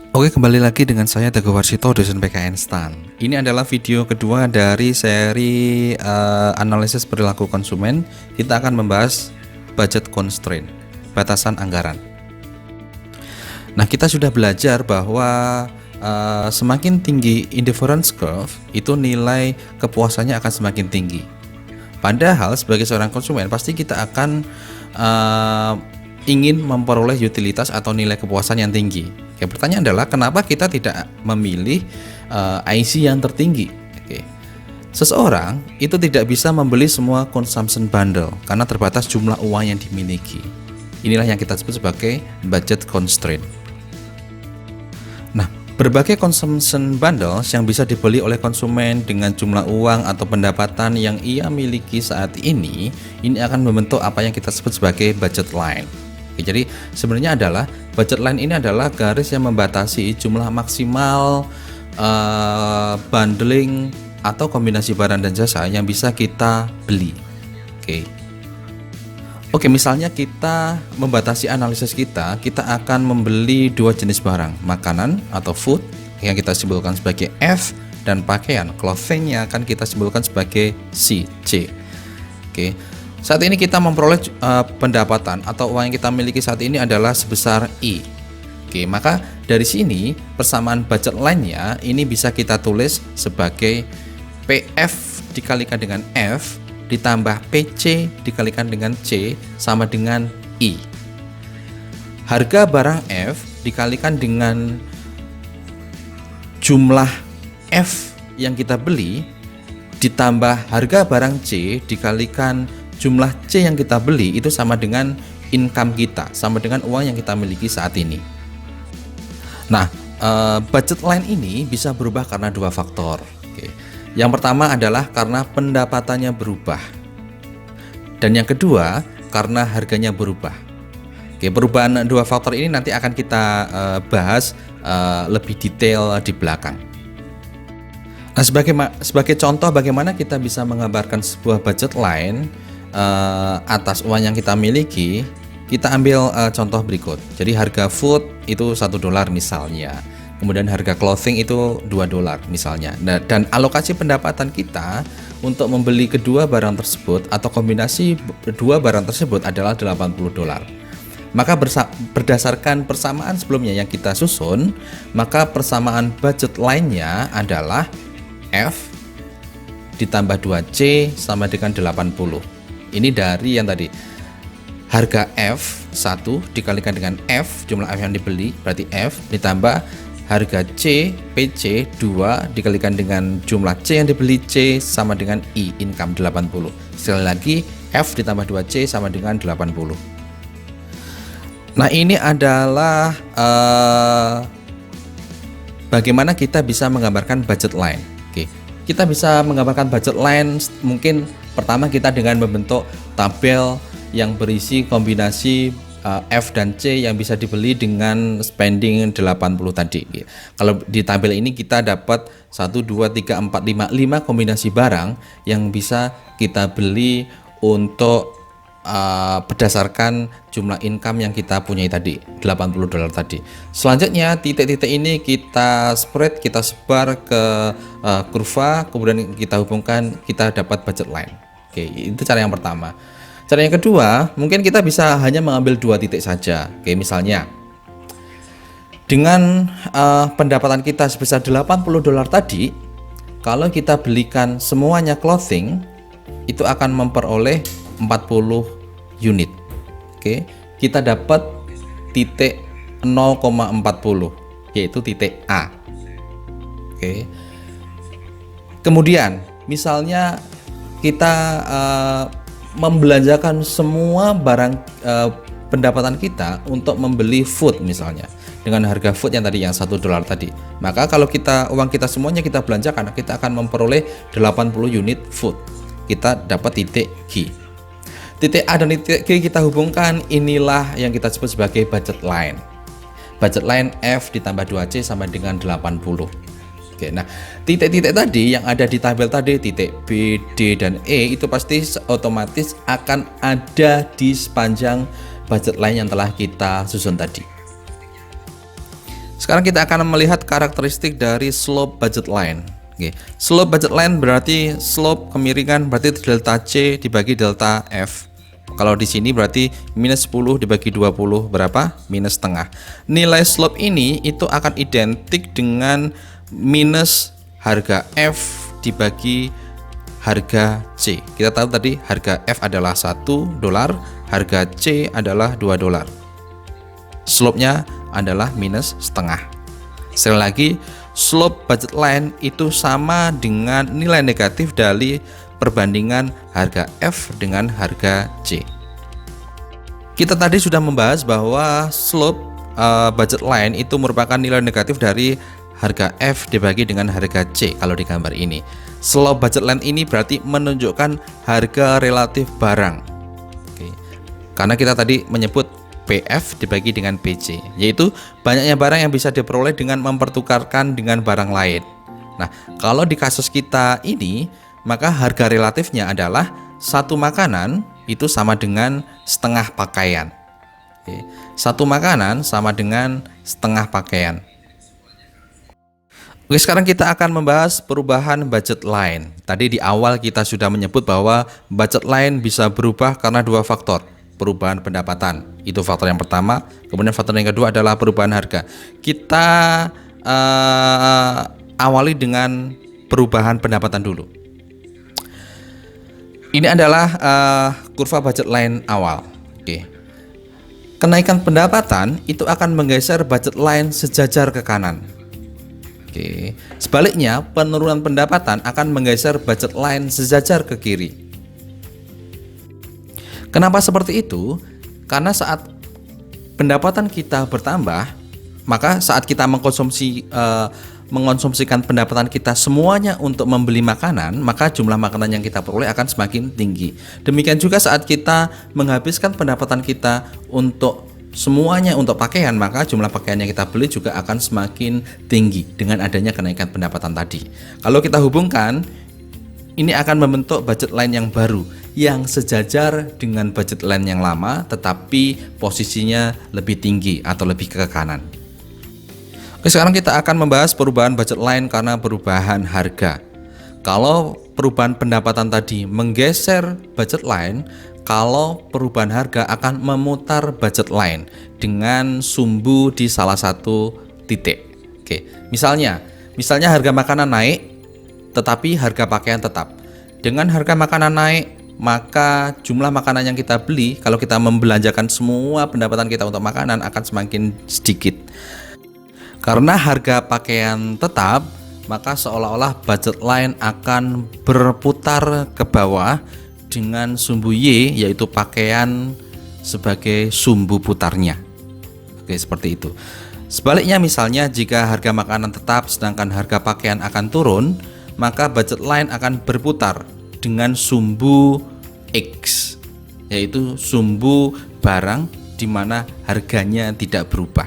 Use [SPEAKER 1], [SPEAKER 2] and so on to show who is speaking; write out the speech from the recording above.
[SPEAKER 1] Oke, kembali lagi dengan saya Teguh Warsito, dosen PKN STAN. Ini adalah video kedua dari seri analisis perilaku konsumen. Kita akan membahas budget constraint, batasan anggaran. Nah, kita sudah belajar bahwa semakin tinggi indifference curve, itu nilai kepuasannya akan semakin tinggi. Padahal sebagai seorang konsumen pasti kita akan ingin memperoleh utilitas atau nilai kepuasan yang tinggi. Oke, pertanyaan adalah kenapa kita tidak memilih IC yang tertinggi? Oke. Seseorang itu tidak bisa membeli semua consumption bundle karena terbatas jumlah uang yang dimiliki. Inilah yang kita sebut sebagai budget constraint. Nah, berbagai consumption bundles yang bisa dibeli oleh konsumen dengan jumlah uang atau pendapatan yang ia miliki saat ini akan membentuk apa yang kita sebut sebagai budget line. Oke, jadi sebenarnya adalah budget line ini adalah garis yang membatasi jumlah maksimal bundling atau kombinasi barang dan jasa yang bisa kita beli. Oke, misalnya kita membatasi analisis kita akan membeli dua jenis barang, makanan atau food yang kita simbolkan sebagai F, dan pakaian, clothing, yang akan kita simbolkan sebagai C. Oke. Saat ini kita memperoleh pendapatan atau uang yang kita miliki saat ini adalah sebesar I. Oke, maka dari sini persamaan budget line-nya ini bisa kita tulis sebagai PF dikalikan dengan F ditambah PC dikalikan dengan C sama dengan I. Harga barang F dikalikan dengan jumlah F yang kita beli ditambah harga barang C dikalikan jumlah C yang kita beli itu sama dengan income kita, sama dengan uang yang kita miliki saat ini. Nah, budget line ini bisa berubah karena dua faktor. Oke. Yang pertama adalah karena pendapatannya berubah, dan yang kedua karena harganya berubah. Oke, perubahan dua faktor ini nanti akan kita bahas lebih detail di belakang. Nah, sebagai contoh bagaimana kita bisa menggambarkan sebuah budget line atas uang yang kita miliki, kita ambil contoh berikut. Jadi harga food itu $1 misalnya, kemudian harga clothing itu $2 misalnya. Nah, dan alokasi pendapatan kita untuk membeli kedua barang tersebut atau kombinasi dua barang tersebut adalah $80. Maka berdasarkan persamaan sebelumnya yang kita susun, maka persamaan budget line-nya adalah F ditambah 2C sama dengan 80. Ini dari yang tadi, harga F 1 dikalikan dengan F, jumlah F yang dibeli berarti F, ditambah harga C PC 2 dikalikan dengan jumlah C yang dibeli C sama dengan I, income 80. Sekali lagi, F ditambah 2C sama dengan 80. Nah, ini adalah bagaimana kita bisa menggambarkan budget line. Oke, kita bisa menggambarkan budget line mungkin pertama kita dengan membentuk tabel yang berisi kombinasi F dan C yang bisa dibeli dengan spending 80 tadi. Kalau di tabel ini kita dapat 1, 2, 3, 4, 5 kombinasi barang yang bisa kita beli untuk berdasarkan jumlah income yang kita punyai tadi, $80 tadi. Selanjutnya titik-titik ini kita spread, kita sebar ke kurva, kemudian kita hubungkan, kita dapat budget line. Oke, itu cara yang pertama. Cara yang kedua, mungkin kita bisa hanya mengambil dua titik saja. Oke, misalnya dengan pendapatan kita sebesar $80 tadi, kalau kita belikan semuanya clothing, itu akan memperoleh 40 unit. Oke, kita dapat titik 0,40, yaitu titik A. Oke. Kemudian, misalnya kita membelanjakan semua barang pendapatan kita untuk membeli food misalnya, dengan harga food yang tadi yang $1 tadi. Maka kalau uang kita semuanya kita belanjakan, kita akan memperoleh 80 unit food. Kita dapat titik G. Titik A dan titik G kita hubungkan, inilah yang kita sebut sebagai budget line. Budget line F ditambah 2C sama dengan 80. Oke, nah titik-titik tadi yang ada di tabel tadi, titik B, D, dan E, itu pasti otomatis akan ada di sepanjang budget line yang telah kita susun tadi. Sekarang kita akan melihat karakteristik dari slope budget line. Oke, slope budget line berarti slope kemiringan berarti delta C dibagi delta F. Kalau di sini berarti minus 10 dibagi 20 berapa? Minus setengah. Nilai slope ini itu akan identik dengan minus harga F dibagi harga C. Kita tahu tadi harga F adalah $1, harga C adalah $2. Slope-nya adalah minus setengah. Sekali lagi, slope budget line itu sama dengan nilai negatif dari perbandingan harga F dengan harga C. Kita tadi sudah membahas bahwa slope budget line itu merupakan nilai negatif dari harga F dibagi dengan harga C kalau di gambar ini. Slope budget line ini berarti menunjukkan harga relatif barang. Oke. Karena kita tadi menyebut PF dibagi dengan PC, yaitu banyaknya barang yang bisa diperoleh dengan mempertukarkan dengan barang lain. Nah, kalau di kasus kita ini, maka harga relatifnya adalah satu makanan itu sama dengan setengah pakaian. Oke. Satu makanan sama dengan setengah pakaian. Oke, sekarang kita akan membahas perubahan budget line. Tadi di awal kita sudah menyebut bahwa budget line bisa berubah karena dua faktor. Perubahan pendapatan, itu faktor yang pertama. Kemudian faktor yang kedua adalah perubahan harga. Kita awali dengan perubahan pendapatan dulu. Ini adalah kurva budget line awal. Oke. Kenaikan pendapatan itu akan menggeser budget line sejajar ke kanan. Oke. Sebaliknya, penurunan pendapatan akan menggeser budget line sejajar ke kiri. Kenapa seperti itu? Karena saat pendapatan kita bertambah, maka saat kita mengkonsumsikan pendapatan kita semuanya untuk membeli makanan, maka jumlah makanan yang kita peroleh akan semakin tinggi. Demikian juga saat kita menghabiskan pendapatan kita untuk semuanya untuk pakaian, maka jumlah pakaian yang kita beli juga akan semakin tinggi dengan adanya kenaikan pendapatan tadi. Kalau kita hubungkan, ini akan membentuk budget line yang baru yang sejajar dengan budget line yang lama, tetapi posisinya lebih tinggi atau lebih ke kanan. Oke, sekarang kita akan membahas perubahan budget line karena perubahan harga. Kalau perubahan pendapatan tadi menggeser budget line, kalau perubahan harga akan memutar budget line dengan sumbu di salah satu titik. Oke, misalnya harga makanan naik, tetapi harga pakaian tetap. Dengan harga makanan naik, maka jumlah makanan yang kita beli, kalau kita membelanjakan semua pendapatan kita untuk makanan, akan semakin sedikit. Karena harga pakaian tetap, maka seolah-olah budget line akan berputar ke bawah dengan sumbu Y, yaitu pakaian sebagai sumbu putarnya. Oke, seperti itu. Sebaliknya, misalnya jika harga makanan tetap sedangkan harga pakaian akan turun, maka budget line akan berputar dengan sumbu X, yaitu sumbu barang di mana harganya tidak berubah.